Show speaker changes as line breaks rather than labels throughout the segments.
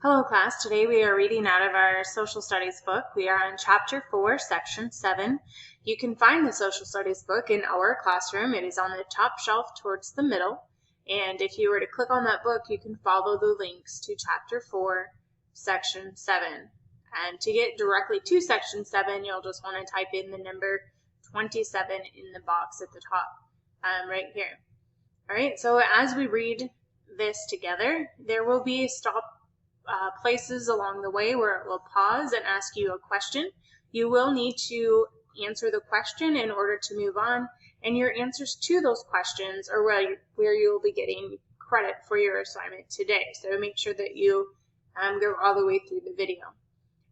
Hello class, today we are reading out of our social studies book. We are on chapter 4, section 7. You can find the social studies book in our classroom. It is on the top shelf towards the middle. And if you were to click on that book, you can follow the links to chapter 4, section 7. And to get directly to section 7, you'll just want to type in the number 27 in the box at the top, right here. All right, so as we read this together, there will be places along the way where it will pause and ask you a question. You will need to answer the question in order to move on, and your answers to those questions are where you'll be getting credit for your assignment today. So make sure that you go all the way through the video.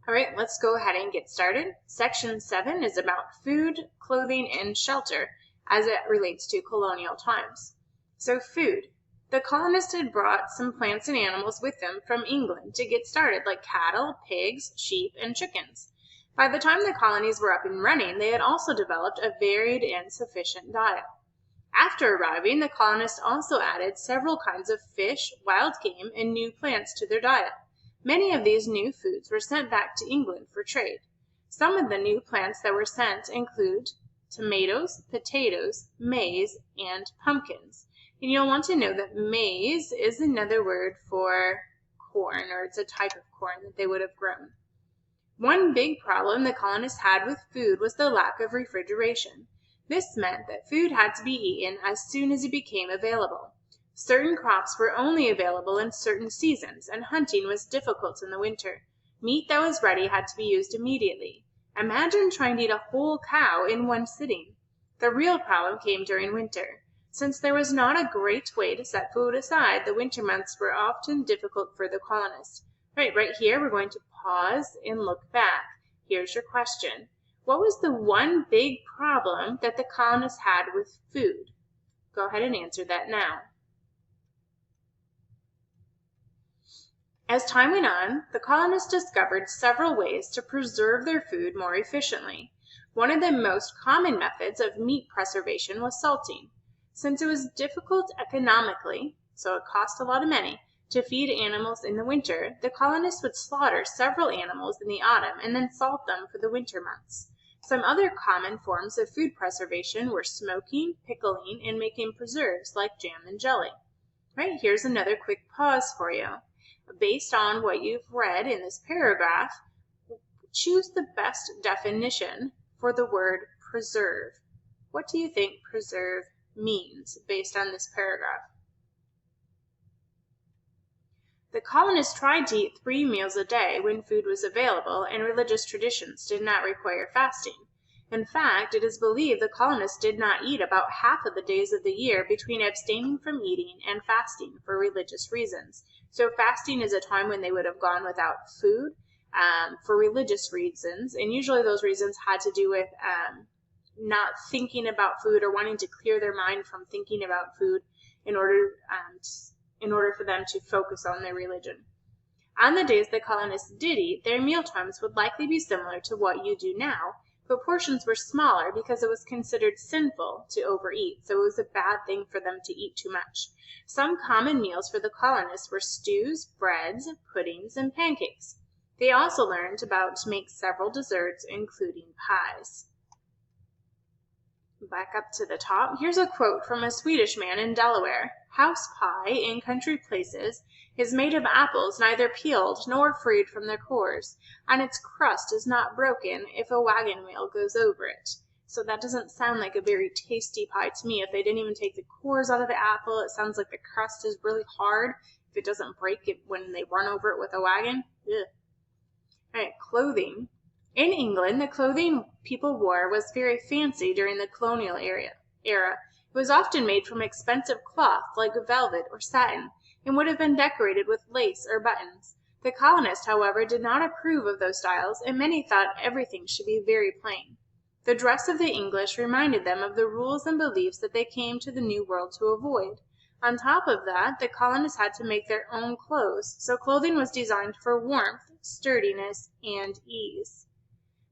All right, let's go ahead and get started. Section 7 is about food, clothing, and shelter as it relates to colonial times. So food. The colonists had brought some plants and animals with them from England to get started, like cattle, pigs, sheep, and chickens. By the time the colonies were up and running, they had also developed a varied and sufficient diet. After arriving, the colonists also added several kinds of fish, wild game, and new plants to their diet. Many of these new foods were sent back to England for trade. Some of the new plants that were sent include tomatoes, potatoes, maize, and pumpkins. And you'll want to know that maize is another word for corn, or it's a type of corn that they would have grown. One big problem the colonists had with food was the lack of refrigeration. This meant that food had to be eaten as soon as it became available. Certain crops were only available in certain seasons, and hunting was difficult in the winter. Meat that was ready had to be used immediately. Imagine trying to eat a whole cow in one sitting. The real problem came during winter. Since there was not a great way to set food aside, the winter months were often difficult for the colonists. Right here, we're going to pause and look back. Here's your question. What was the one big problem that the colonists had with food? Go ahead and answer that now. As time went on, the colonists discovered several ways to preserve their food more efficiently. One of the most common methods of meat preservation was salting. Since it was difficult economically, so it cost a lot of money, to feed animals in the winter, the colonists would slaughter several animals in the autumn and then salt them for the winter months. Some other common forms of food preservation were smoking, pickling, and making preserves like jam and jelly. Right, here's another quick pause for you. Based on what you've read in this paragraph, choose the best definition for the word preserve. What do you think preserve means based on this paragraph? The colonists tried to eat 3 meals a day when food was available and religious traditions did not require fasting. In fact, it is believed the colonists did not eat about half of the days of the year between abstaining from eating and fasting for religious reasons. So fasting is a time when they would have gone without food for religious reasons, and usually those reasons had to do with not thinking about food or wanting to clear their mind from thinking about food in order for them to focus on their religion. On the days the colonists did eat, their meal times would likely be similar to what you do now, but portions were smaller because it was considered sinful to overeat, so it was a bad thing for them to eat too much. Some common meals for the colonists were stews, breads, puddings, and pancakes. They also learned about to make several desserts, including pies. Back up to the top, here's a quote from a Swedish man in Delaware. House pie in country places is made of apples neither peeled nor freed from their cores, and its crust is not broken if a wagon wheel goes over it. So that doesn't sound like a very tasty pie to me. If they didn't even take the cores out of the apple, it sounds like the crust is really hard if it doesn't break it when they run over it with a wagon. Ugh. All right, clothing. In England, the clothing people wore was very fancy during the colonial era. It was often made from expensive cloth like velvet or satin and would have been decorated with lace or buttons. The colonists, however, did not approve of those styles, and many thought everything should be very plain. The dress of the English reminded them of the rules and beliefs that they came to the New World to avoid. On top of that, the colonists had to make their own clothes, so clothing was designed for warmth, sturdiness, and ease.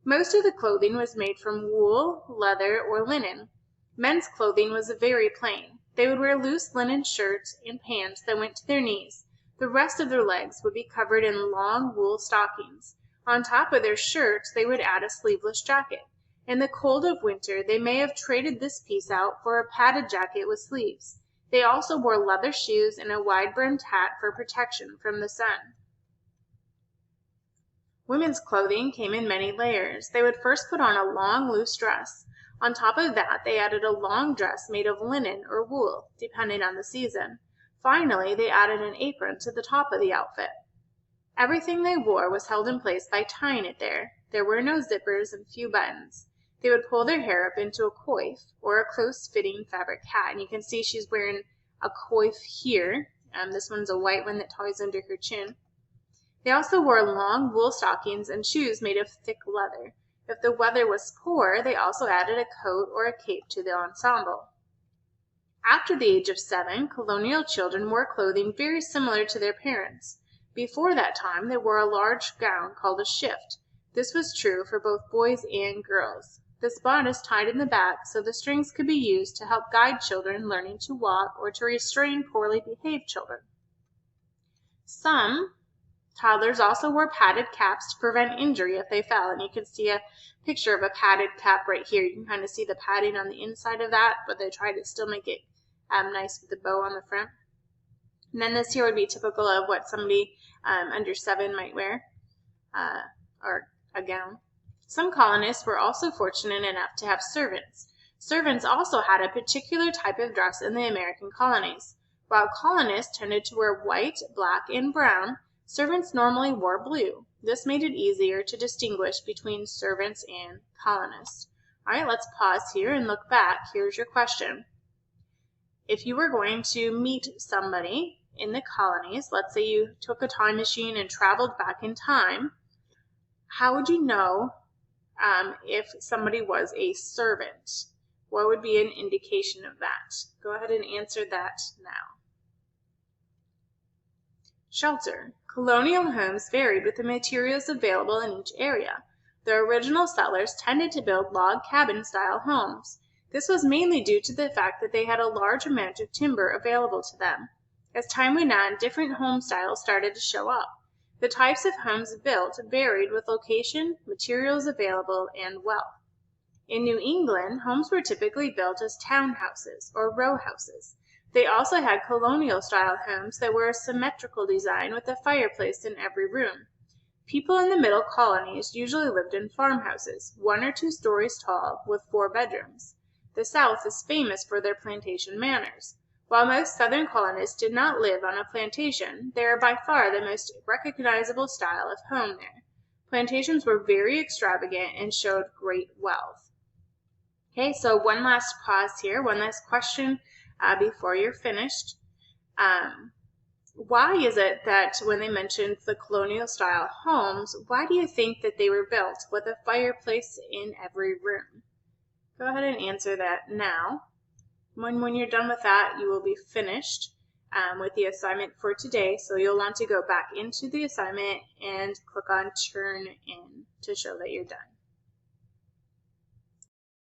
Most of the clothing was made from wool, leather, or linen. Men's clothing was very plain. They would wear loose linen shirts and pants that went to their knees. The rest of their legs would be covered in long wool stockings. On top of their shirts, they would add a sleeveless jacket. In the cold of winter, they may have traded this piece out for a padded jacket with sleeves. They also wore leather shoes and a wide-brimmed hat for protection from the sun. Women's clothing came in many layers. They would first put on a long, loose dress. On top of that, they added a long dress made of linen or wool, depending on the season. Finally, they added an apron to the top of the outfit. Everything they wore was held in place by tying it there. There were no zippers and few buttons. They would pull their hair up into a coif, or a close-fitting fabric hat. And you can see she's wearing a coif here. This one's a white one that ties under her chin. They also wore long wool stockings and shoes made of thick leather. If the weather was poor, they also added a coat or a cape to the ensemble. After the age of 7, colonial children wore clothing very similar to their parents. Before that time, they wore a large gown called a shift. This was true for both boys and girls. This bodice tied in the back so the strings could be used to help guide children learning to walk or to restrain poorly behaved children. Some toddlers also wore padded caps to prevent injury if they fell, and you can see a picture of a padded cap right here. You can kind of see the padding on the inside of that, but they try to still make it nice with the bow on the front. And then this here would be typical of what somebody under 7 might wear, or a gown. Some colonists were also fortunate enough to have servants. Servants also had a particular type of dress in the American colonies. While colonists tended to wear white, black, and brown, servants normally wore blue. This made it easier to distinguish between servants and colonists. All right, let's pause here and look back. Here's your question. If you were going to meet somebody in the colonies, let's say you took a time machine and traveled back in time, how would you know if somebody was a servant? What would be an indication of that? Go ahead and answer that now. Shelter. Colonial homes varied with the materials available in each area. The original settlers tended to build log cabin-style homes. This was mainly due to the fact that they had a large amount of timber available to them. As time went on, different home styles started to show up. The types of homes built varied with location, materials available, and wealth. In New England, homes were typically built as townhouses or row houses. They also had colonial-style homes that were a symmetrical design with a fireplace in every room. People in the middle colonies usually lived in farmhouses, 1 or 2 stories tall, with 4 bedrooms. The South is famous for their plantation manners. While most Southern colonists did not live on a plantation, they are by far the most recognizable style of home there. Plantations were very extravagant and showed great wealth. Okay, so one last pause here, one last question before you're finished. Why is it that when they mentioned the colonial style homes, why do you think that they were built with a fireplace in every room? Go ahead and answer that now. When you're done with that, you will be finished with the assignment for today. So you'll want to go back into the assignment and click on Turn In to show that you're done.